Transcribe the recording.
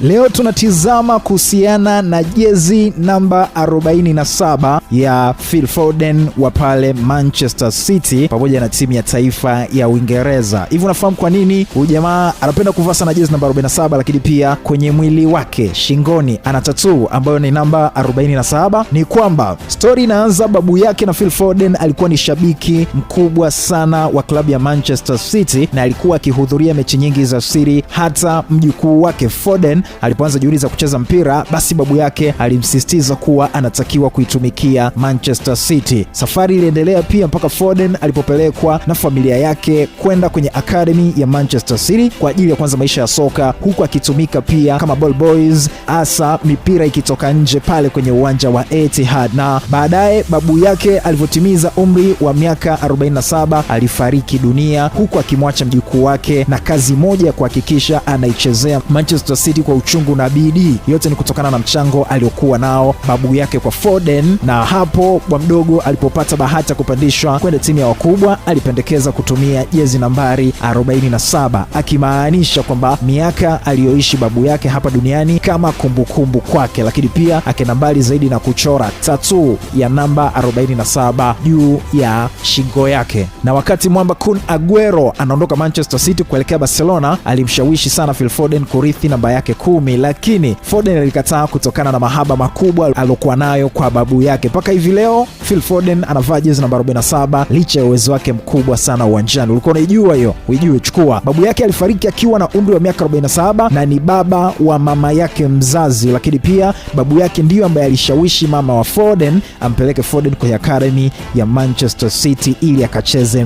Leo tunatizama kuhusiana na jezi namba 47 ya Phil Foden wa pale Manchester City pamoja na timu ya taifa ya Uingereza. Hivi unafahamu kwa nini huyu jamaa anapenda kuvaa sana jezi namba 47, lakini pia kwenye mwili wake shingoni ana tattoo ambayo ni namba 47? Ni kwamba story inaanza, babu yake na Phil Foden alikuwa ni shabiki mkubwa sana wa klabu ya Manchester City na alikuwa akihudhuria mechi nyingi za siri. Hata mjukuu wake Foden alipoanza juhudi za kucheza mpira, basi babu yake alimsisitiza kuwa anatakiwa kuitumikia Manchester City. Safari iliendelea pia mpaka Foden alipopelekwa na familia yake kwenda kwenye academy ya Manchester City kwa ajili ya kuanza maisha ya soka, huku akitumika pia kama ball boys, hasa mipira ikitoka nje pale kwenye uwanja wa Etihad. Na baadaye babu yake alivyotimiza umri wa miaka 47 alifariki dunia, huku akimwacha mjukuu wake na kazi moja ya kuhakikisha anaichezea Manchester City kwa uchungu na bidii. Yote ni kutokana na mchango aliokuwa nao babu yake kwa Foden. Na hapo bwa mdogo alipopata bahati ya kupandishwa kwenda timu ya wakubwa, alipendekeza kutumia jezi nambari 47, akimaanisha kwamba miaka aliyoishi babu yake hapa duniani kama kumbukumbu kwake, lakini pia akenda mbali zaidi na kuchora tattoo ya namba 47 juu ya shingo yake. Na wakati mwamba Kun Aguero anaondoka Manchester City kuelekea Barcelona, alimshawishi sana Phil Foden kurithi namba yake 10, lakini Foden alikataa kutokana na mahaba makubwa alokuwa nayo kwa babu yake. Mpaka hivi leo Phil Foden anavaa jezi namba 47 licha ya uwezo wake mkubwa sana uwanjani. Ulikuwa unajua hiyo? Ujue, chukua. Babu yake alifariki akiwa na umri wa miaka 47 na ni baba wa mama yake mzazi, lakini pia babu yake ndiyo ambaye alishawishi mama wa Foden ampeleke Foden kwenye academy ya Manchester City ili akacheze